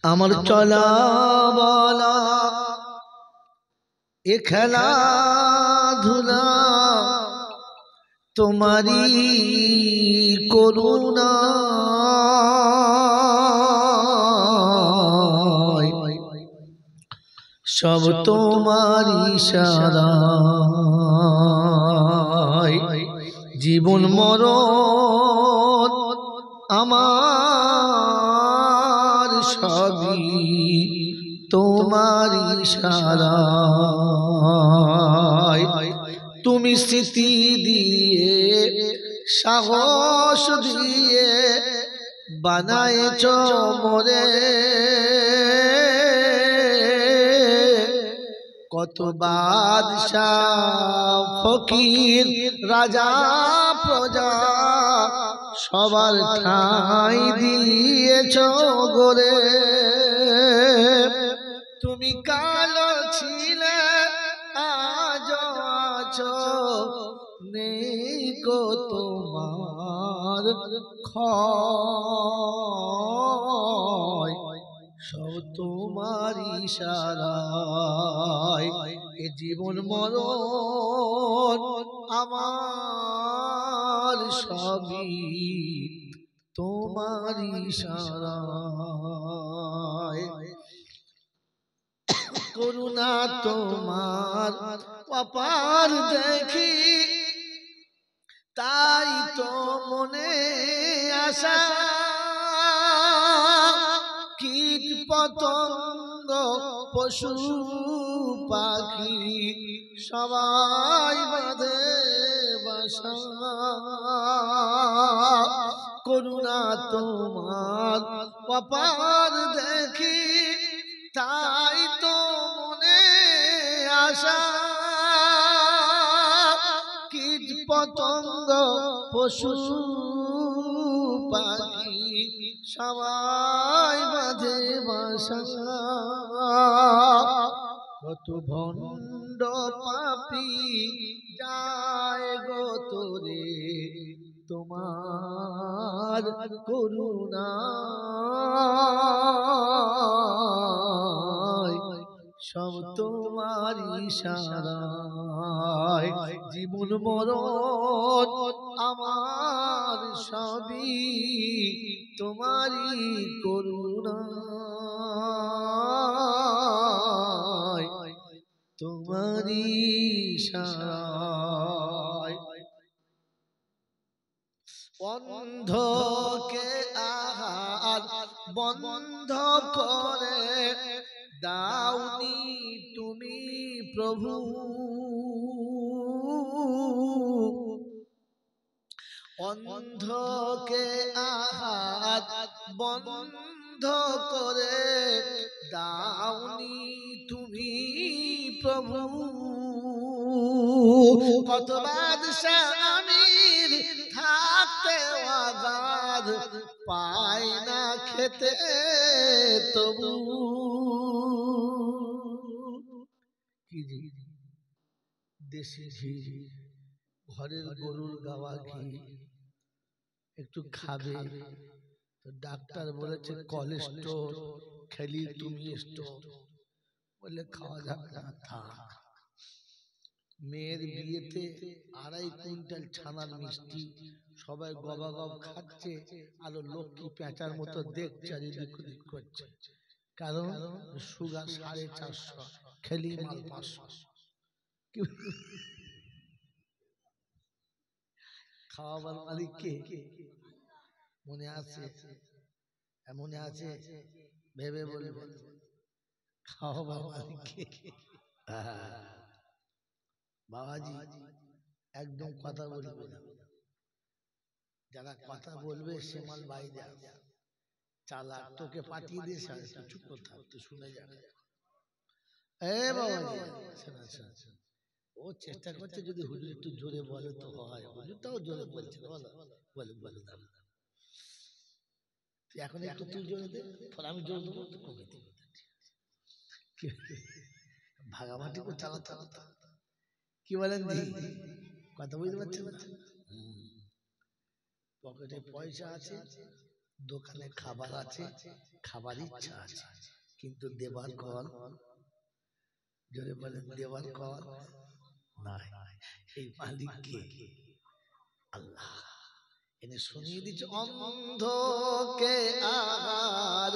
আমার চলা বলা এ খেলাধুলা তোমারি করুণা সব তোমারি ইশারায় জীবন মরণ আমার সবই তোমারি ইশারায় তুমি স্মৃতি দিয়ে সাহস দিয়ে বানায়েছ মোরে কত বাদশাহ ফকির রাজা প্রজা সবার ঠাঁই দিয়েছ গোরে তুমি কালো ছিলে আজ আছো নেই গো তোমার ক্ষয় সব তোমার ইশারায় এ জীবন মরণ আমার সবই তোমার ইশারায় করুণা তোমার অপার দেখি তাই তো মনে আশা কীট পতঙ্গ পশু পাখি সবাই বাঁধে বাসা করুণা তোমার অপার দেখি তাই তো মনে আশা কীট পতঙ্গ পশু পাখি সবাই বাঁধে বাসা কত ভণ্ড পাপী যায় গো তোরে তোমার করুণা সব তোমার ইশারায় জীবন মরণ আমার সবই তোমারই করুণা তোমারই ইশারায় অন্ধকে আহার বন্ধ করে দাওনি তুমি প্রভু অন্ধকে আহার বন্ধ করে দাওনি তুমি প্রভু কত বাদশাহ আমির থাকতে আগার পায় না খেতে তবু দেশি ঘি ঘরের গরুর গাওয়া ঘি একটু খাবে তো ডাক্তার বলেছে কোলেস্ট্রল খেলি তুমি স্টোর বলে খাওয়া যাবে না থাক মেয়ের বিয়েতে 2.5 কুইন্টাল ছানার মিষ্টি সবাই গবাগব খাচ্ছে আর লক্ষ্মী পেঁচার মতো দেখছে আর এদিক ওদিক করছে কারণ সুগার 450 খেলি মাল 500 খাওয়াবার মালিক কে মনে আছে মনে আছে ভেবে বলবে খাওয়াবার মালিক কে বাবাজি একদম কথা বলবে না যারা কথা বলবে সে মাল বাইরে আসে চালাক তোকে পাঠিয়ে দিয়ে চুপ করে থাকতে শুনে যাবে এ বাবাজি ও চেষ্টা করছে যদি হুজুর একটু জোরে বলে তো হয় হুজুরটাও জোরে বলছে বলো বলে বলে দাঁড়া এখন একটু তুই জোরে দে আমি জোর দেবো তো কমে দেবো ভাগাভাগি করে চালাতে হবে কি বলেন কথা বুঝতে পারছেন না পকেটে পয়সা আছে দোকানে খাবার আছে, খাবার ইচ্ছা আছে, কিন্তু দেবার কল, জোরে বলেন, দেবার কল নাই। এই মালিক কে? আল্লাহ। এনে শুনিয়ে দিচ্ছে, অন্ধকে আর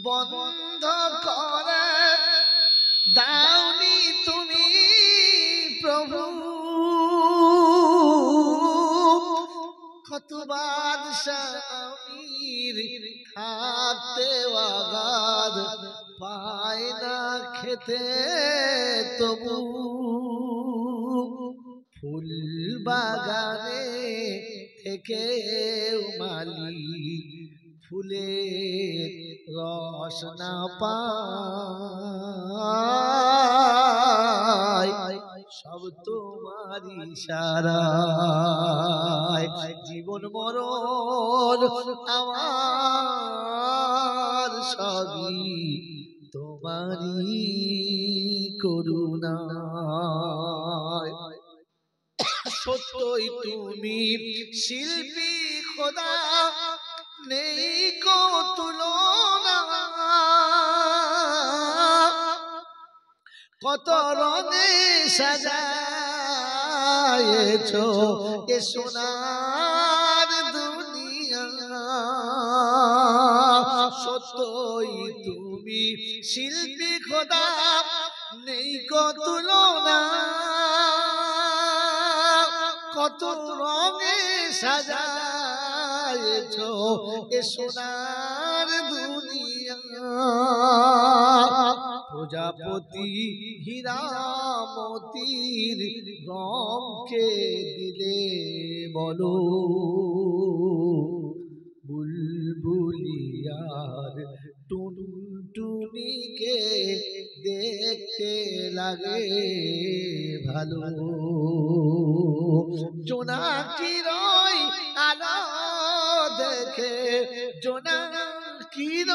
বন্ধ করে দাওনি তুমি প্রভু, কত বাদশাহীর থাকতে আগাদ পায় না খেতে তবু, ফুল বাগানে থেকে মালি ফুলের রস না পায়, সব তোমার ইশারায়, জীবন মরণ আমার সবই তোমারই করুণায়। সত্যই তুমি শিল্পী খোদা, নেই কো তুলনা, কত রঙে সাজায়েছো এ সোনার দুনিয়া। সত্যই তুমি শিল্পী খোদা, নেই কো তুলনা, কত রঙে সাজায়েছো এ সোনার দুনিয়া। প্রজাপতি হীরামতির রঙকে দিলে বলো, বুলবুলিয়ার টুনটুনিকে দেখতে লাগে ভালো। জোনাকির আলো দেখে, জোনাকির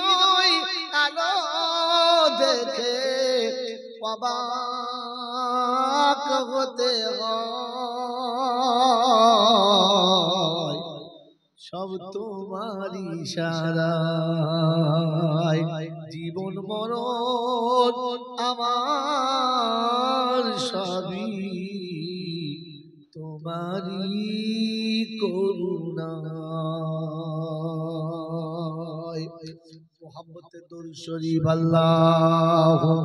আলো দেখে অবাক হতে হয়, সব তোমার ইশারায়, জীবন মরণ আমার সবই তোমারই করুণায়। মোহাম্মতে দরুদ শরীফ, আল্লাহুম্মা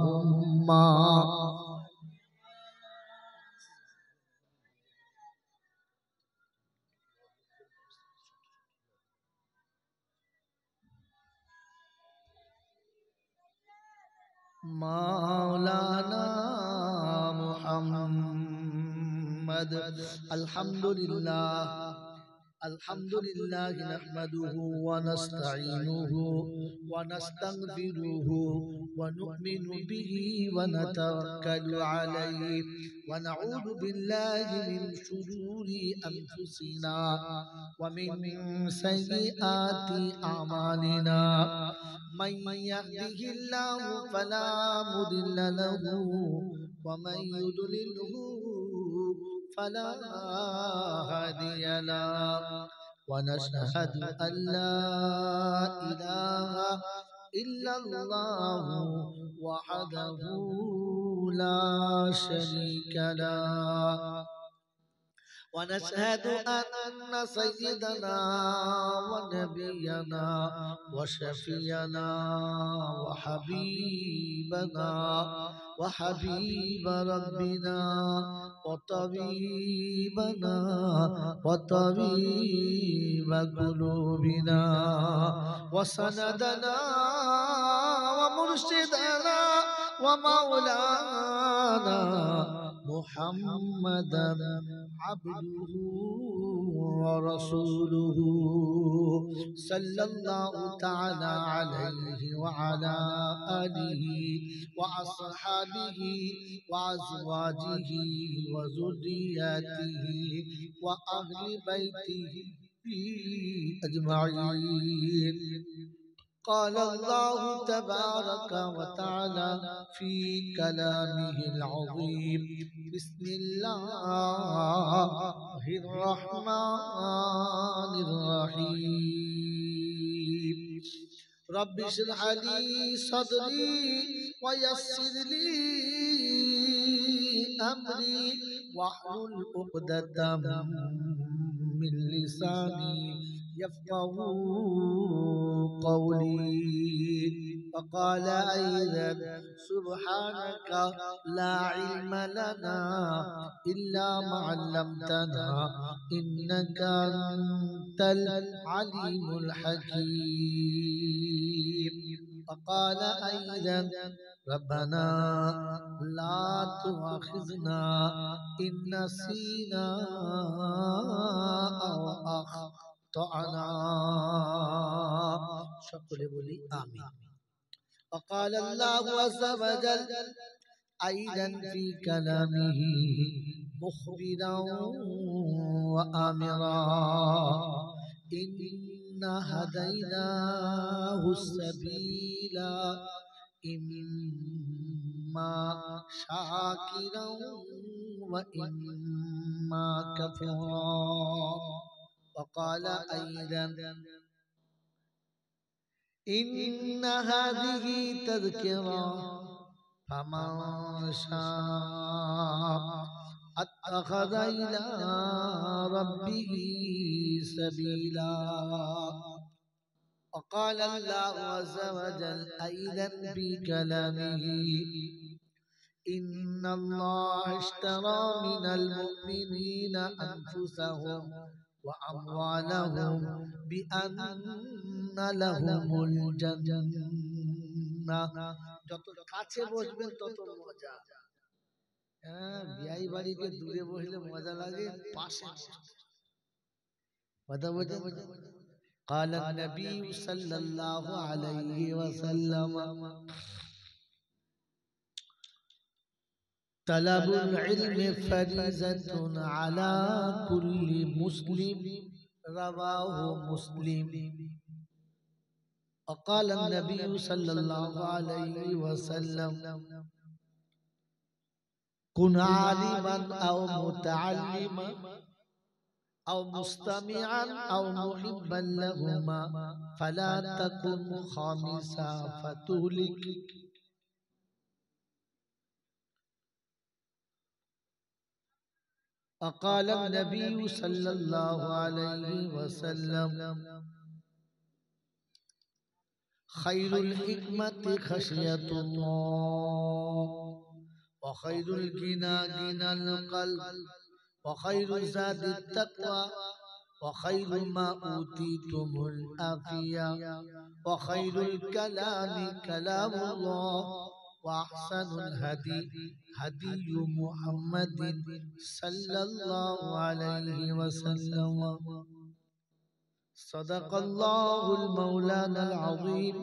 মাওলানা মুহাম্মদ। আলহামদুলিল্লাহ, আলহামদুলিল্লাহ নাহমাদুহু ওয়া নাস্তাঈনুহু ওয়া নাস্তাগফিরুহু ওয়া নু'মিনু বিহি ওয়া নাতাওয়াক্কালু আলাইহি ওয়া নাউযু বিল্লাহি মিন শুরুরি আনফুসিনা ওয়া মিন সাইয়্যিআতি আমালিনা। মান ইয়াহদিহিল্লাহু ফালা মুদিল্লা লাহু ওয়া মান ইউদ্লিলহু فلا هادي له. ونشهد أن لا إله إلا الله وحده لا شريك له. ونشهد أن سيدنا ونبينا وشفينا وحبيبنا وحبيب ربنا وطبيبنا وطبيب قلوبنا وسندنا ومرشدنا ومولانا محمدا عبده ورسوله صلى الله تعالى عليه وعلى آله وأصحابه وأزواجه وذرياته وأهل بيته أجمعين. قال الله تبارك وتعالى في كلامه العظيم: بسم الله الرحمن الرحيم. رب اشرح لي صدري ويسر لي أمري واحلل عقدة من لساني يفقه قولي. فقال أيضا سبحانك لا علم لنا إلا ما علمتنا إنك أنت العليم الحكيم. فقال أيضا ربنا لا تؤاخذنا إن نسينا أو أخطأنا. সকলে বলি আমিন। وقال الله عز وجل أيضا في كلامه مخبرا وآمرا إنا هديناه السبيل إما شاكرا وإما كفورا. وقال أيضا إن هذه تذكرة فمن شاء اتخذ إلى ربه سبيلا. وقال الله عز وجل أيضا في كلامه إن الله اشترى من المؤمنين أنفسهم وأموالهم بأن لهم الجنة. যত কাছে বসবেন তত মজা। বিয়ে বাড়িতে দূরে বসলে মজা লাগে, পাশে কথা বলছেন। قال النبي صلى الله عليه وسلم طلب العلم فريضة على كل مسلم رواه مسلم. وقال النبي صلى الله عليه وسلم كن عالما أو متعلما أو مستمعا أو محبا لهما فلا تكن خامسا فتهلك. وقال النبي صلى الله عليه وسلم خير الحكمة خشية الله وخير الغنى غنى القلب وخير زاد التقوى وخير ما أوتيتم العافية وخير الكلام كلام الله وأحسن الهدي هدي محمد صلى الله عليه وسلم. صدق الله المولانا العظيم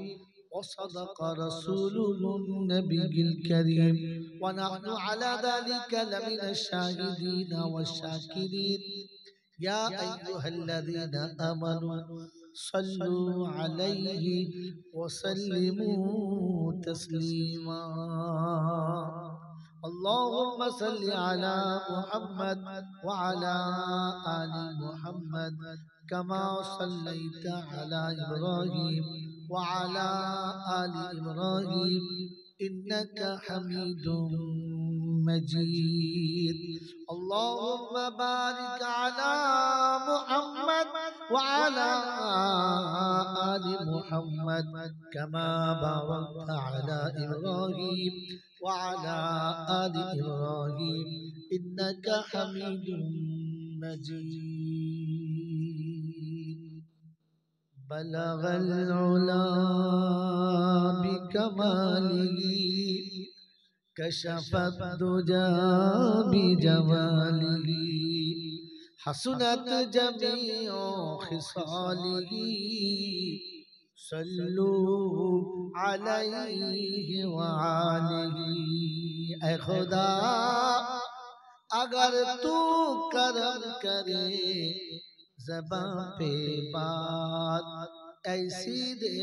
وصدق رسوله النبي الكريم ونحن على ذلك لمن الشاهدين والشاكرين. يا أيها الذين آمنوا صلوا عليه وسلموا تسليما. اللهم صل على محمد وعلى آل محمد كما صليت على إبراهيم وعلى آل إبراهيم إنك حميد مجيد. اللهم بارك على محمد وعلى آل محمد كما باركت على إبراهيم وعلى آل إبراهيم إنك حميد مجيد. بلغ العلا بكماله كشف الدجى بجماله حسنت جميع خصاله صلوا عليه وآله. اے خدا اگر تو کرم کرے زباں پہ بات ایسی دے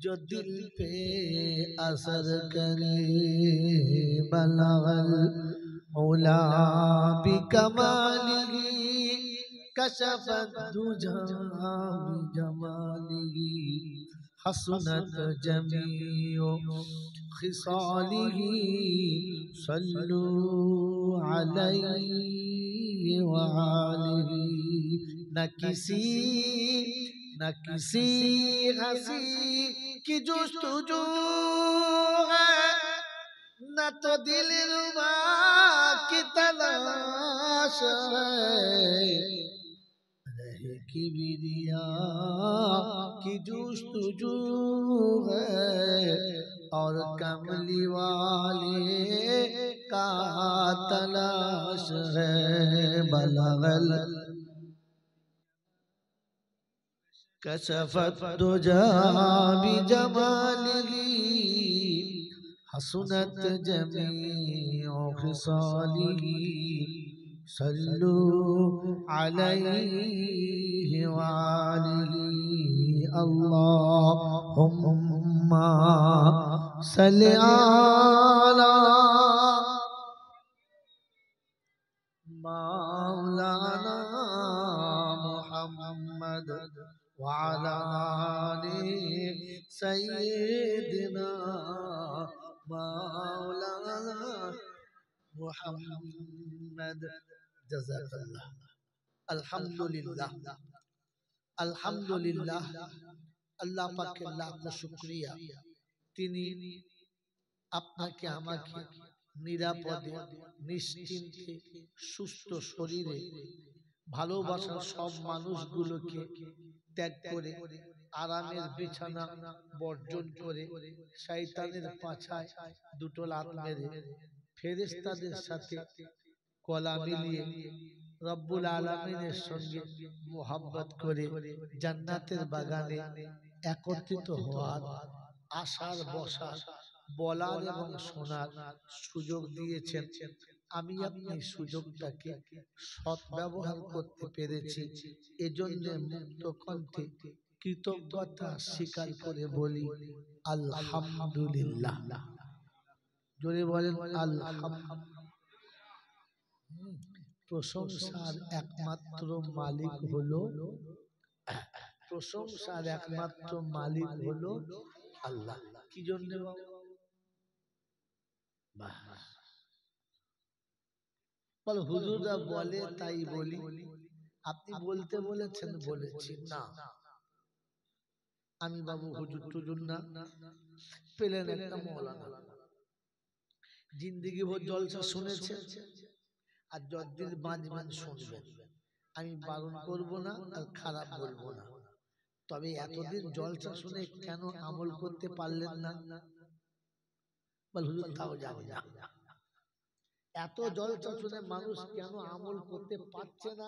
جو دل پہ اثر کرے. بلغ العلا بکمالہ کشف الدجى بجمالہ حسنت جميع خصاله صلوا علیہ وآلہ نہ کسی ہنسی کی جستجو ہے نہ تو دل ربا کی تلاش ہے رہے کبریا کی جستجو ہے اور کملی والے کا تلاش ہے بلغل کشفت دجا بجمالہ حسنت جمیع خصالہ صلوا علیہ وآلہ اللہم صلی علی مولانا محمد وعلى آل سيدنا مولانا محمد جزاك الله الحمد لله আল্লাহ পাকের লাখ শুকরিয়া তিনি আপনাকে আমাকে নিরাপদে নিশ্চিন্তে সুস্থ শরীরে ভালোবাসার সব মানুষগুলোকে ত্যাগ করে আরামের বিছানা বর্জন করে শয়তানের পাছায় দুটো লাত মেরে ফেরেশতাদের সাথে গলা মিলিয়ে রব্বুল আলামিনের সঙ্গে মোহাব্বত করে জান্নাতের বাগানে একত্রিত হওয়ার আসার বসার বলার এবং শোনার সুযোগ দিয়েছেন আমি আপনি সুযোগটাকে সৎ ব্যবহার করতে পেরেছি এজন্য মুক্ত কণ্ঠে কৃতজ্ঞতা স্বীকার করে বলি আলহামদুলিল্লাহ জোরে বলেন আলহামদুলিল্লাহ প্রশংসার একমাত্র মালিক হলো আল্লাহ কি জন্য বল হুজুররা বলে তাই বলি আপনি বলতে বলেছেন বলেছি না আমি বাবু হুজুর টুজুর না পেলেন একটা মৌলানা জিন্দেগি ভর জলসা শুনেছে আর যতদিন বাঁচবেন শুনবেন আমি বারণ করব না আর খারাপ বলবো না তবে এতদিন জলসা শুনে কেন আমল করতে পারলেন না বল হুজুর তাও জানি না এত জলসা শুনে মানুষ কেন আমল করতে পারছে না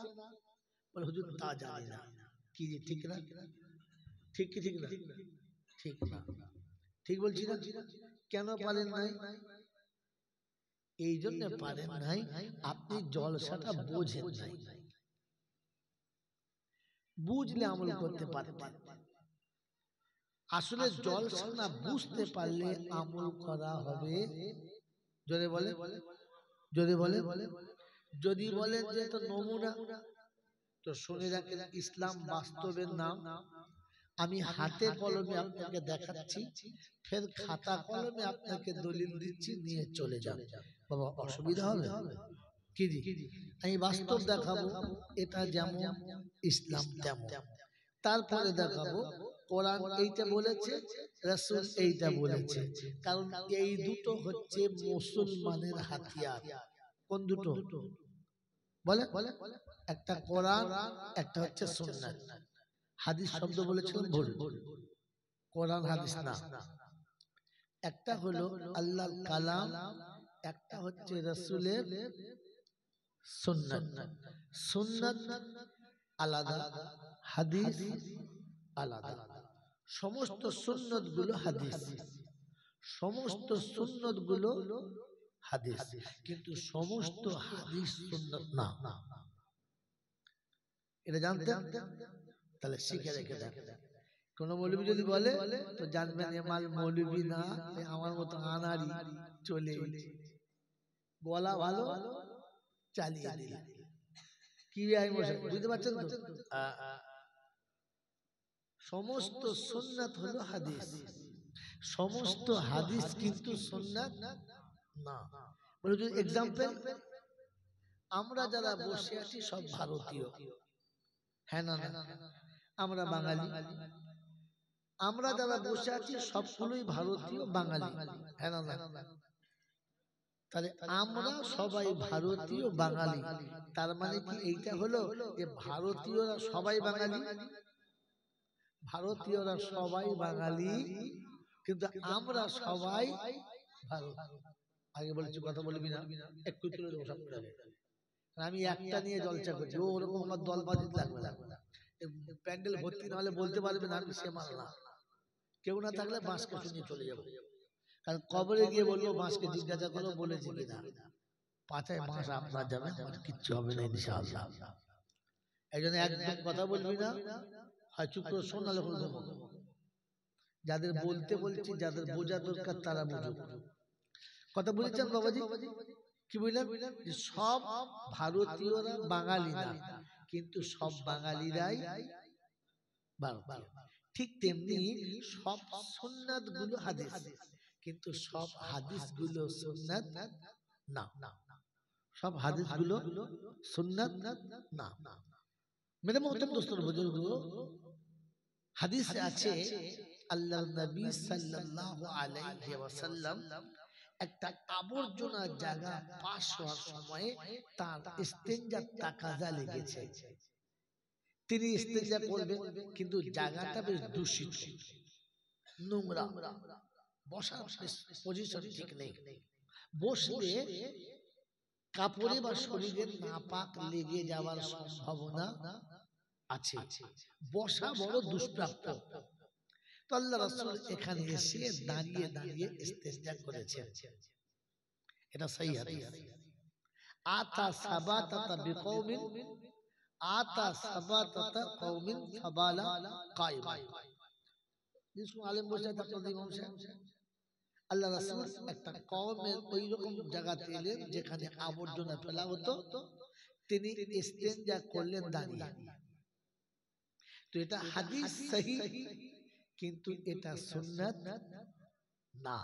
বল হুজুর তা জানি না কি ঠিক না ঠিক কি ঠিক না ঠিক না ঠিক বলছি না কেন পারেন নাই এই জন্য পারেন নাই আপনি জলসাটা বোঝেন নাই বুঝলে আমল করতে পারতেন আসলে জলসা না বুঝতে পারলে আমল করা হবে জোরে বলে যদি বলেন যে তো নমুনা তো শুনে রাখেন ইসলাম বাস্তবের নাম আমি হাতে কলমে আপনাকে দেখাচ্ছি ফের খাতা কলমে আপনাকে দলিল দিচ্ছি নিয়ে চলে যান বাবা অসুবিধা হবে কি জি আমি বাস্তব দেখাবো এটা যেমন ইসলাম তেমন তারপরে দেখাবো কোরআন এইটা বলেছে রাসূল এইটা বলেছে কারণ এই দুটো হচ্ছে মুসলমানের হাতিয়ার কোন দুটো বলে একটা কোরআন একটা হচ্ছে সুন্নাত হাদিস শব্দ বলেছিলাম ভুল কোরআন হাদিস না একটা হলো আল্লাহর কালাম একটা হচ্ছে রাসূলের সুন্নাত আলাদা হাদিস আলাদা সমস্ত সুন্নাত গুলো হাদিস কিন্তু সমস্ত হাদিস সুন্নাত না এটা জানতেন তাহলে শিখে রেখে দেন কোন মৌলবী যদি বলে তো জানবেন এ মাল মৌলবী না আমার মতো আনারি চলে বলা ভালো চালিয়ে দিলাম কি বুঝতে পারছেন তো সমস্ত সুন্নাত হলো হাদিস, সমস্ত হাদিস কিন্তু সুন্নাত না। বলে যদি এক্সাম্পল, আমরা যারা বসে আছি সব ভারতীয়, হ্যাঁ না না, আমরা বাঙালি, আমরা যারা বসে আছি সবগুলোই ভারতীয় বাঙালি, হ্যাঁ না না, তাহলে আমরা সবাই ভারতীয় বাঙালি, তার মানে কি এইটা হলো যে ভারতীয়রা সবাই বাঙালি? ভারতীয়রা সবাই বাঙালি কিন্তু আমরা সবাই ভারত। আগে বলেছি কথা বলবি না, একটু তুলে দেবো সব করে। আমি একটা নিয়ে জলসা করছি, ও ওরকম আমার দল বাজিত লাগবে না, প্যান্ডেল ভর্তি না হলে বলতে পারবে না আমি সে মারলাম, কেউ না থাকলে বাঁশকে শুনিয়ে চলে যাবো, কারণ কবরে গিয়ে বলবো বাঁশকে জিজ্ঞাসা করো বলেছি কিনা, পাতায় বাঁশ আপনার যাবে, আমার কিচ্ছু হবে না ইনশাআল্লাহ। এই জন্য একদম কথা বলবি না, হয় চুপ করে শোন, নাহলে করে দেবো। যাদের বলতে বলছি, যাদের বোঝা দরকার তারা বুঝুক। কথা বুঝেছেন বাবাজি? কি বুঝলেন? সব ভারতীয়রা বাঙালি না, কিন্তু সব বাঙালিরাই ভারতীয়। ঠিক তেমনি সব সুন্নাত গুলো হাদিস, কিন্তু সব হাদিস গুলো সুন্নাত না। সব হাদিস গুলো সুন্নাত না। মেরে মোহতরম দোস্তর বুজুর্গ, হাদিসে আছে আল্লাহর নবী সাল্লাল্লাহু আলাইহি ওয়াসাল্লাম একটা আবর্জনার জায়গা পাশ হওয়ার সময় তার ইস্তেঞ্জার তাকাজা লেগেছে। তিনি ইস্তেঞ্জা করবেন, কিন্তু জায়গাটা বেশ দূষিত, নোংরা, বসার পজিশন ঠিক নেই, বসলে কাপড়ে বা শরীরের নাপাক লেগে যাওয়ার সম্ভাবনা আছে, বসা বড় দুষ্প্রাপ্য। তো আল্লাহ রাসূল এখানে এসে দাঁড়িয়ে দাঁড়িয়ে ইস্তেঞ্জা করেছেন, এটা সহিহ হাদিস। আতা সাবাতাতা বিকওমিন, আতা সাবাতাতা কওমিন ফাবালা কায়মা। যিশু আলেম বসে থাকতেন ইমাম সাহেব, আল্লাহ রাসূল একটা কওমের ওই রকম জায়গাতে এলেন যেখানে আবর্জনা ফেলা হতো, তিনি ইস্তেঞ্জা করলেন দাঁড়িয়ে। তো এটা হাদিস সহিহ, কিন্তু এটা সুন্নাত না।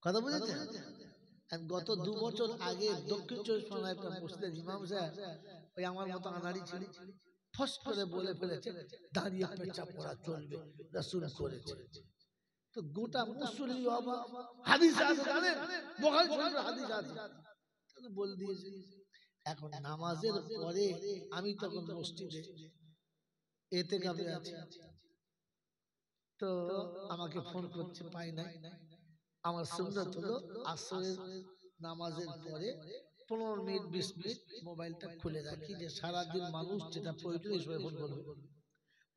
কথা বুঝেছেন? গত 2 বছর আগে দক্ষিণ চব্বিশ পরগনায় একটা মসজিদের ইমাম সাহেব, ওই আমার মতো আনাড়ি ছিল, ফস করে বলে ফেলেছে দাঁড়িয়ে পেশাব করা চলবে, রাসূল করেছে। তো গোটা মুসল্লি অবাক, হাদিস আছে জানেন, বুখারী শরীফের হাদিস আছে, তো বল দিয়েছে। এখন নামাজের পরে আমি তখন মসজিদে ইতিকাফে আছি, তো আমাকে ফোন করছে, পাই নাই। আমার সুন্নাত হলো আসরের নামাজের পরে 15 মিনিট 20 মিনিট মোবাইলটা খুলে রাখি, যে সারাদিন মানুষ যেটা প্রয়োজন এই সময় ফোন করবে।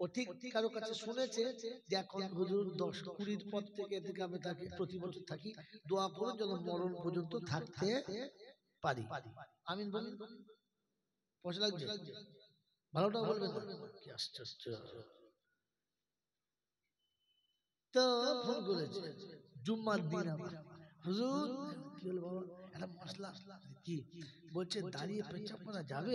ও ঠিক কারো কাছে শুনেছে যে এখন হুজুর 10-20 পর থেকে ইতিকাফে থাকি, প্রতি বছর থাকি, দোয়া করুন যেন মরণ পর্যন্ত থাকতে পারি। আমিন বলুন। পয়সা লাগবে? ভালোটাও বলবেন না, কি আশ্চর্য। তো ফোন করেছে জুম্মার দিন, আমার হুজুর কি হলো বাবা, একটা মশলা কি বলছে দাঁড়িয়ে পেশাব করা যাবে?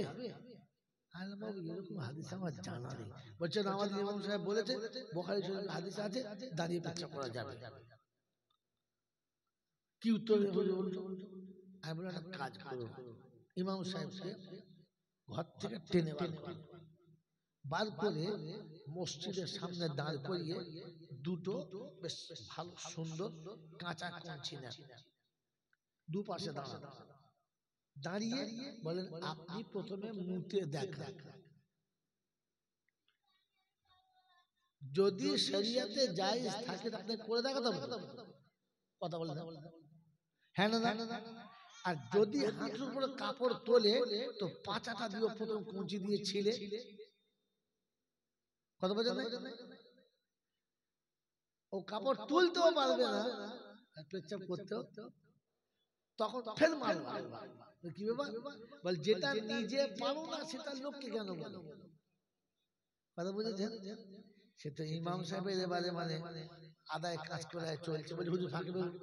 আরে বাবু এরকম হাদিস আমার জানা নেই। বলছে আমাদের ইমাম সাহেব বলেছে, বুখারী শরীফে হাদিস আছে দাঁড়িয়ে পেশাব করা যাবে। কি উত্তর দেব বলুন? আমি বললাম একটা কাজ করো, ইমাম সাহেবকে ঘর থেকে টেনে বার করে মসজিদের সামনে দাঁড় করিয়ে দুটো বেশ ভালো সুন্দর কাঁচা কঞ্চি নেন, দুপাশে দাঁড়ান, দাঁড়িয়ে বলেন আপনি প্রথমে মুতে দেখান, যদি শরিয়াতে জায়েজ থাকে আপনি করে দেখাতে হবে। কথা বলেন হ্যাঁ না না, আর যদি হাঁটুর উপরে কাপড় তোলে তো পাঁচাটা দিয়ে প্রথম কঞ্চি দিয়ে ছিলে, কথা বলেন ও কাপড় তুলতেও পারবে না, পেচ্ছাপ করতেও, তখন ফের মারবা। কি ব্যাপার? বল যেটা নিজে পারো না সেটা লোককে কেন বলো? কথা বুঝেছেন? সে তো ইমাম সাহেবের এবারে মানে আদায় কাজ করে চলছে, বলছে হুজুর ফাঁকি বেরোন।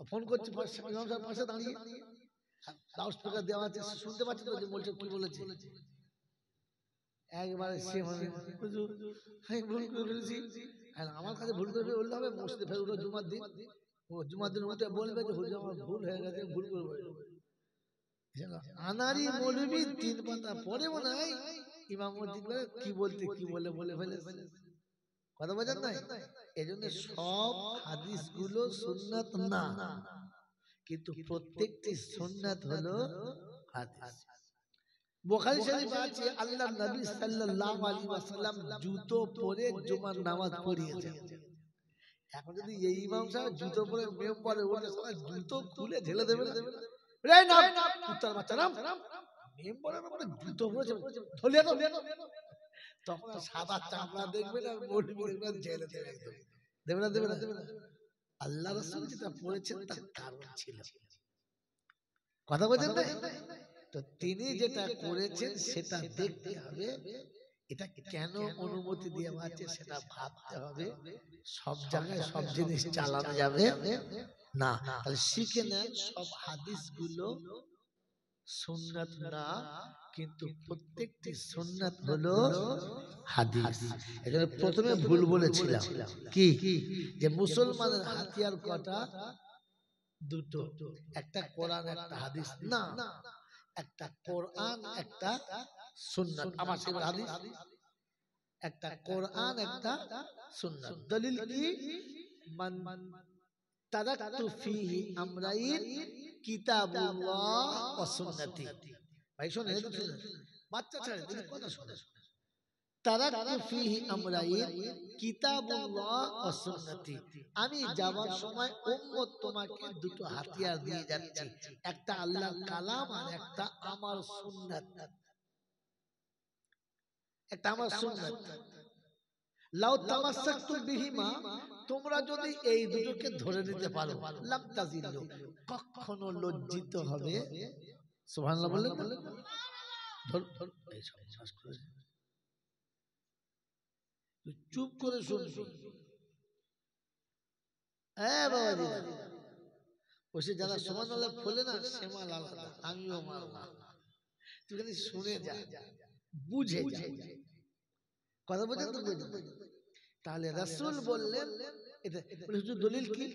ফোন করছে ইমাম সাহেব পাশে দাঁড়িয়ে, লাউড স্পিকার দেওয়া আছে, শুনতে পাচ্ছেন তো যে বলছে কি বলেছে। একবারে সে মানে হুজুর আমি ভুল করে ফেলেছি, আর আমার কাছে ভুল করে বলতে হবে মসজিদে ফের উঠো জুমার দিন, ও জুমার দিন উঠে বলবে যে হুজুর আমার ভুল হয়ে গেছে, ভুল করে আনারি মৌলবি 3 পাতা পরে মনে হয় ইমামতি করে কি বলতে কি বলে বলে ফেলে কথা বোঝেন নাই। এজন্য সব হাদিস গুলো সুন্নাত না, কিন্তু প্রত্যেকটি সুন্নাত হলো হাদিস। বুখারী শরীফে আছে আল্লাহর নবী সাল্লাল্লাহু আলাইহি ওয়াসাল্লাম জুতো পরে জুমার নামাজ পড়িয়েছেন। এখন যদি এই ইমাম সাহেব জুতো পরে মেম্বারে ওঠে সবাই জুতো খুলে ঢেলে দেবে না, রে না কুত্তার বাচ্চা নাম মেম্বারের উপরে জুতো পরেছে ধলিয়া দাও, তখন সাদা চামড়া দেখবে না মৌলবি দেখবে ঝেলে দেবে একদম, দেবে না দেবে না। আল্লাহ রাসূল যেটা পড়েছেন তার কারণ ছিল, কথা বলেন না, তো তিনি যেটা করেছেন সেটা দেখতে হবে, এটা কেন অনুমতি দেওয়া আছে সেটা ভাবতে হবে। সব জায়গায় সব জিনিস চালানো যাবে না। তাহলে শিখে নেন সব হাদিসগুলো সুন্নাত না, কিন্তু প্রত্যেকটি সুন্নাত হলো হাদিস। এজন্য প্রথমে ভুল বলেছিলাম কি, যে মুসলমানের হাতিয়ার কটা? দুটো, একটা কোরআন একটা হাদিস না, একটা কোরআন একটা সুন্নাত। আমার সেই হাদিস একটা কোরআন একটা সুন্নাত। দলিল কি? মান তারাকতু ফিহি আমরাইন কিতাবুল্লাহ ওয়া সুন্নতি। ভাই শুনেন, বাচ্চা ছেড়ে দিন কথা শুনে, তারাকতু ফিহি আমরাইন কিতাবুল্লাহ ওয়া সুন্নতি। আমি যাবার সময় উম্মত তোমাকে দুটো হাতিয়ার দিয়ে যাচ্ছি, একটা আল্লাহর কালাম আর একটা আমার সুন্নাত, একটা আমার সুন্নাত। লাউ তামাসসাকতু বিহিমা, তোমরা যদি এই দুটোকে ধরে নিতে পারো, লাম তাজিল্লু, কখনো লজ্জিত হবে। সুবহানাল্লাহ বললেন না? এই সব শ্বাস করে চুপ করে শুনবি। হ্যাঁ বাবাজি, ওসে যারা সুবহানাল্লাহ বলে না সে মাল আলাদা, আমিও মাল না। তুই খালি শুনে যা, বুঝে যা, কথা বুঝে তো বুঝে। তাহলে রাসূল বললেন এটা হুজুর দলিল কি?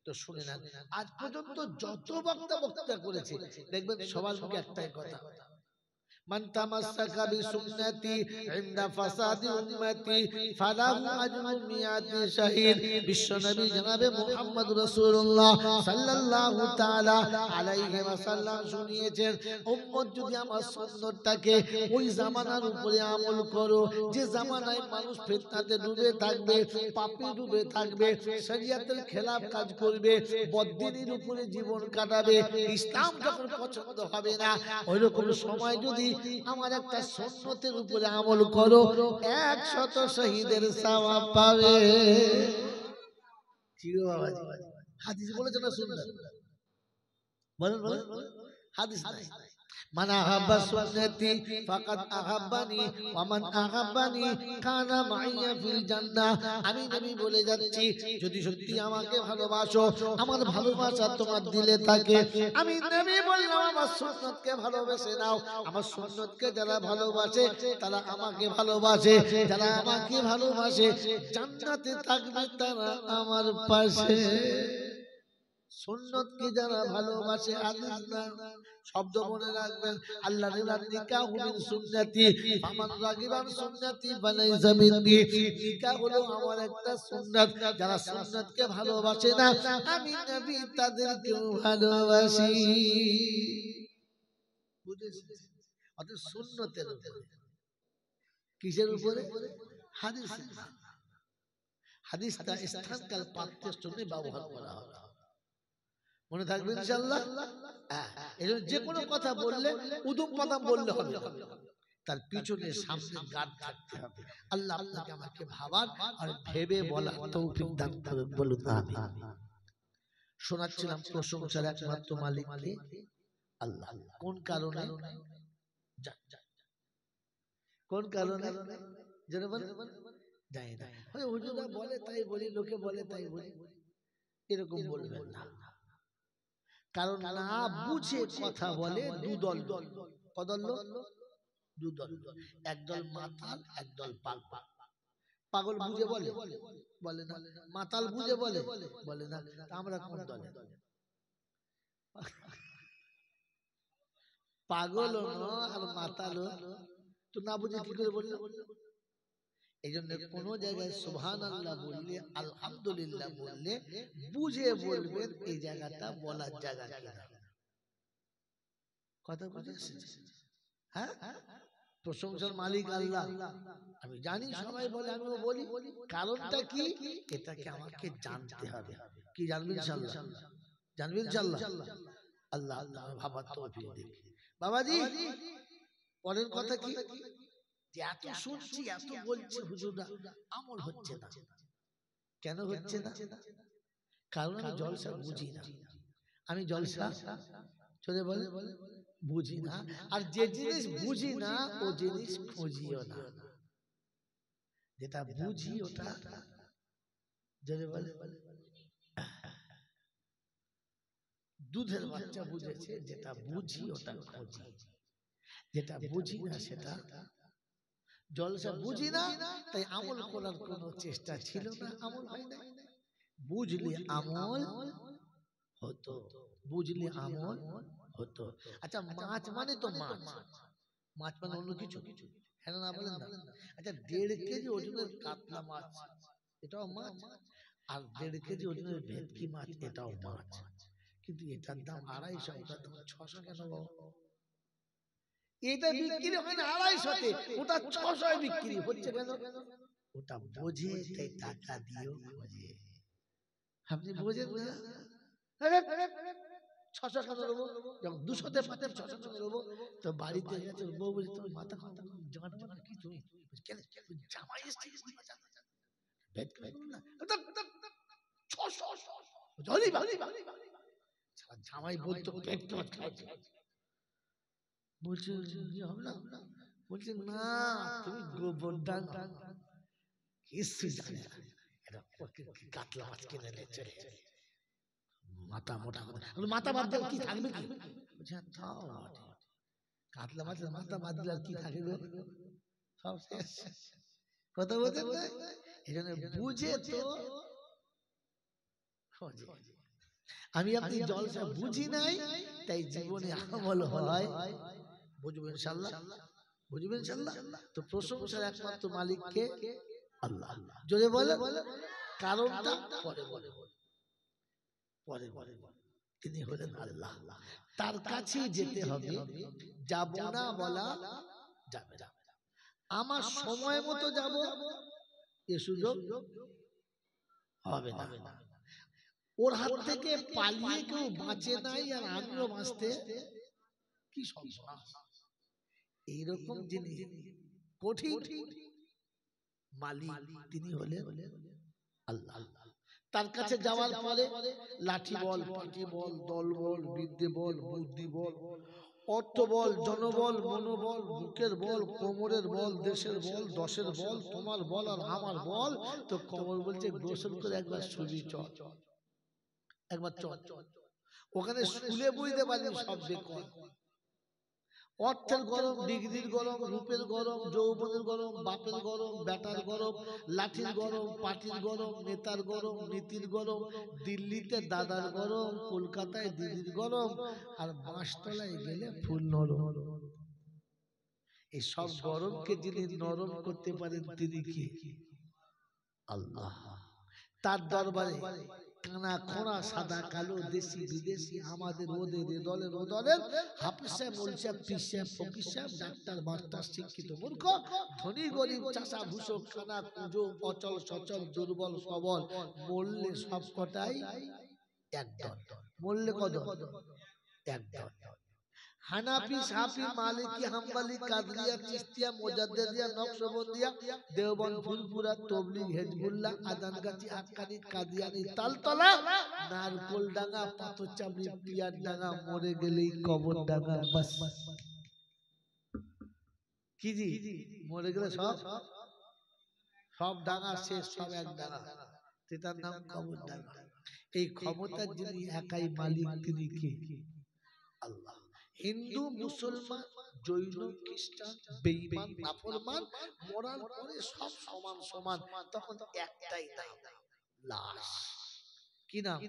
তো শুনে নেন, আজ পর্যন্ত যত বক্তা করেছে দেখবেন সবার মুখে একটাই কথা, মান তামাসসাকা বিসুন্নতি ইনদা ফাসাদি উম্মতি ফালাহু আজরু মিয়াতি শাহীদ। বিশ্বনবী জনাবে মুহাম্মদ রাসূলুল্লাহ সাল্লাল্লাহু তাআলা আলাইহি ওয়াসাল্লাম শুনিয়েছেন, উম্মত যদি আমার সুন্নতটাকে ওই জামানার উপরে আমল করো, যে জামানায় মানুষ ফিতনাতে ডুবে থাকবে, পাপে ডুবে থাকবে, শরীয়তের খেলাফ কাজ করবে, বদদিনের উপরে জীবন কাটাবে, ইসলাম যখন পছন্দ হবে না, ওই রকম সময় যদি আমার একটা সুন্নতের উপরে আমল করো, 100 শহীদের সওয়াব পাবে। কি গো বাবাজি, হাদিস বলেছে না সুন্নাত? বলেন বলেন, হাদিস নাই। মান আহাব্বা সুন্নতি ফাকাদ আহাব্বানি ওয়া মান আহাব্বানি কানা মাইয়া ফিল জান্নাহ। আমি নবী বলে যাচ্ছি, যদি সত্যি আমাকে ভালোবাসো, আমার ভালোবাসা তোমার দিলে থাকে, আমি নবী বললাম আমার সুন্নতকে ভালোবেসে নাও। আমার সুন্নতকে যারা ভালোবাসে তারা আমাকে ভালোবাসে, যারা আমাকে ভালোবাসে জান্নাতে থাকবে তারা আমার পাশে। সুন্নতকে যারা ভালোবাসে, হাদিস না, শব্দ মনে রাখবেন, আল্লাহর নিকাহু মিন সুন্নতি ফামান রাগিবান সুন্নতি ফালাইসা মিন্নি। নিকাহ হলো আমার একটা সুন্নাত, যারা সুন্নতকে ভালোবাসে না আমি নবী তাদেরকেও ভালোবাসি। বুঝেছেন? অর্থাৎ সুন্নতের উপরে, কিসের উপরে? হাদিস। হাদিসটা স্থানকাল পাত্রের জন্য ব্যবহার করা হয়, মনে থাকবে ইনশাআল্লাহ। এজন্য যে কোনো কথা বললে উদুম পাদাম বললে হবে, তার পিছনে সামনে গার্ড থাকতে হবে। আল্লাহ আপনাকে আমাকে ভাবার আর ভেবে বলার তৌফিক দান করুন, বলুন আমিন। শোনাচ্ছিলাম প্রশংসার একমাত্র মালিক কে? আল্লাহ। কোন কারণে? কোন কারণে? যেন জানি না, ওই হুজুরা বলে তাই বলি, লোকে বলে তাই বলি, এরকম বলবেন না। কারণ না বুঝে কথা বলে দুদল, কদল, দুদল, একদল মাতাল, একদল পাগল। পাগল বুঝে বলে, বলে না। মাতাল বুঝে বলে, বলে না। আমরা কোন দলে? পাগল আর মাতাল তো না বুঝে কি করে বললো? এই জন্য কোন জায়গায় সুবহানাল্লাহ বললে, আলহামদুলিল্লাহ বললে বুঝে বলবেন এই জায়গাটা বলার জায়গা কিনা। কথা বুঝেছেন? হ্যাঁ, প্রশংসার মালিক আল্লাহ। আমি জানি সবাই বলে, আমিও বলি। কারণটা কি? এটাকে আমাকে জানতে হবে। কি জানবেন ইনশাআল্লাহ? জানবেন ইনশাআল্লাহ? আল্লাহ আল্লাহ ভাবার তৌফিক দিন। বাবাজি, পরের কথা কি? যে এত শুনছি, এত বলছি হুজুররা, আমল হচ্ছে না। কেন হচ্ছে না? কারণ আমি জলসা বুঝি না। আমি জলসা চলে বলে বুঝি না। আর যে জিনিস বুঝি না ও জিনিস খুঁজিও না। যেটা বুঝি ওটা চলে বলে। দুধের বাচ্চা বুঝেছে, যেটা বুঝি ওটা খুঁজি, যেটা বুঝি না সেটা জলসা বুঝি না। তাই আমল করার কোনো চেষ্টা ছিল না, আমল হয় না। বুঝলে আমল হতো, বুঝলে আমল হতো। আচ্ছা, মাছ মানে তো মাছ, মাছ মানে অন্য কিছু? হ্যাঁ না বলেন না? আচ্ছা, 1.5 কেজি ওজনের কাতলা মাছ এটাও মাছ, আর 1.5 কেজি ওজনের ভেটকি মাছ এটাও মাছ। কিন্তু এটার দাম 250, ওটার দাম 600 কেন? এটা বিক্রি হয় না 250-তে, ওটা 600 বিক্রি হচ্ছে কেন? ওটা বোঝে তাই টাকা দিও খোঁজে। আপনি বোঝেন না? 600 কেন দেবো? যখন 200-তে পাচ্ছি 600 কেন দেবো? তো বাড়িতে গেছে বউ বলছে, তুমি মাথা খাতা জান জান কি তুমি কেন জামাই এসেছে 600 জলি বালি জামাই বলতো পেট মাছ খাচ্ছে, বলছে হবে না, বলছে না তুমি গোবর ডাল কিছু জানে না, কাতলা মাছ কিনে নিয়ে চলে মাথা মোটা কথা, মাথা বাদ দিলে কি থাকবে কি? বলছে তাও কাতলা মাছের মাথা বাদ দিলে কি থাকে গো? সব শেষ। কথা বলছেন না? এই জন্য বুঝে তো আমি আপনি জলসা বুঝি নাই, তাই জীবনে আমল হয়। বুঝবেন ইনশাআল্লাহ, বুঝবেন ইনশাআল্লাহ। তো প্রশংসার একমাত্র মালিক কে? আল্লাহ। জোরে বলে, কারণটা পরে বলে, পরে বলে, তিনি হলেন আল্লাহ। তার কাছে যেতে হবে, যাব না বলা যাবে না। আমার সময় মতো যাব এ সুযোগ হবে না। ওর হাত থেকে পালিয়ে কেউ বাঁচে নাই, আর আমিও বাঁচতে কি সম্ভব। এইরকম যিনি কঠিন মালিক তিনি হলেন আল্লাহ। তার কাছে যাওয়ার পরে লাঠি বল, পাটি বল, দল বল, বিদ্যে বল, বুদ্ধি বল, অর্থ বল, জনবল, মনোবল, বুকের বল, কোমরের বল, দেশের বল, দশের বল, তোমার বল আর আমার বল। তো কোমর বলছে গোসল করে একবার শুবি চল, একবার চল। ওখানে শুলে বুঝতে পারবি সব বেকল। অর্থের গরম, ডিগ্রির গরম, রূপের গরম, যৌবনের গরম, বাপের গরম, বেটার গরম, লাঠির গরম, পাটির গরম, নেতার গরম, নীতির গরম, দিল্লিতে দাদার গরম, কলকাতায় দিদির গরম, আর বাঁশতলায় গেলে ফুল নরম। এই সব গরমকে যিনি নরম করতে পারেন তিনি কি? আল্লাহ। তার দরবারে কানা খোঁড়া, সাদা কালো, দেশি বিদেশি, আমাদের ওদের, এ দলের ও দলের, হাফিজ সাহেব, মৌলভী সাহেব, পীর সাহেব, ফকির সাহেব, ডাক্তার, মাস্টার, শিক্ষিত, মূর্খ, ধনী গরিব, চাষা ভূষক, কানা কুজো, অচল সচল, দুর্বল সবল, মরলে সব কটাই একদল। মরলে কদল? একদল। হানাফি, সাফি, মালিকি, হাম্বলি, কাদরিয়া, চিশতিয়া, মুজাদ্দিদিয়া, নকশবন্দিয়া, দেওবন্দ, ফুলপুরা, তবলিগ, হিজবুল্লাহ, আজানগাছি, আক্কানি, কাদিয়ানি, তালতলা, নারকোলডাঙ্গা, পাথরচাবড়ি, পিয়ারডাঙ্গা, মরে গেলেই কবরডাঙ্গা। বাস কি জি, মরে গেলে সব সব ডাঙ্গা শেষ, সব এক ডাঙ্গা, সেটার নাম কবরডাঙ্গা। এই ক্ষমতার যিনি একাই মালিক তিনি কে? আল্লাহ। হিন্দু, মুসলমান, জৈন খ্রিস্টান বেঈমান নাফরমান মরার পরে সব সমান সমান, তখন একটাই নাম, লাশ। কি নাম?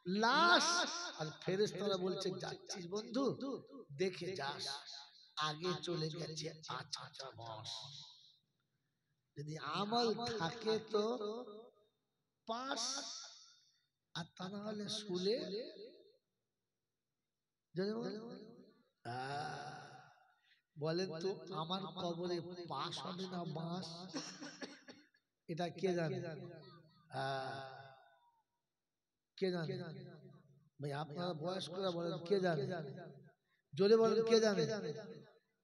লাশ। আর ফেরেশতারা বলছে যাচ্ছিস বন্ধু, দেখে যাস, আগে চলে গেছে আচ্ছা বস, যদি আমল থাকে তো পাস, আর তা না হলে শুলে বলেন তো আমার কবরে পাস হবে না বাস? এটা কে জানে? কে জানে ভাই? আপনারা বয়স্করা বলেন কে জানে? জোরে বলেন কে জানে?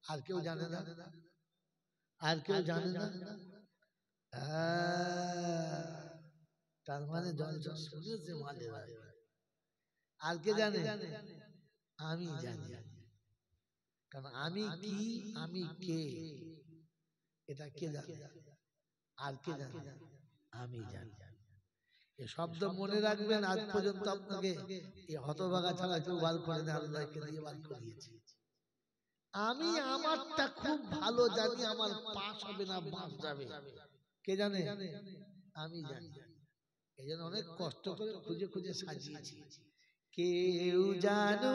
আর কেউ জানে না? আর কেউ জানে না? তার মানে জলসা শুনেছে মালেরা। আর কে জানে? আমি জানি। কারণ আমি কি, আমি কে, এটা কে জানে? আর কে জানে? আমি জানি। এই শব্দ মনে রাখবেন। আজ পর্যন্ত আপনাকে এই হতভাগা ছাড়া কেউ বার করে না, আল্লাহকে দিয়ে বার করিয়েছে। আমি আমারটা খুব ভালো জানি, আমার পাস হবে না বাস যাবে। কে জানে? আমি জানি। এই জন্য অনেক কষ্ট করে খুঁজে খুঁজে সাজিয়েছি। কেউ জানো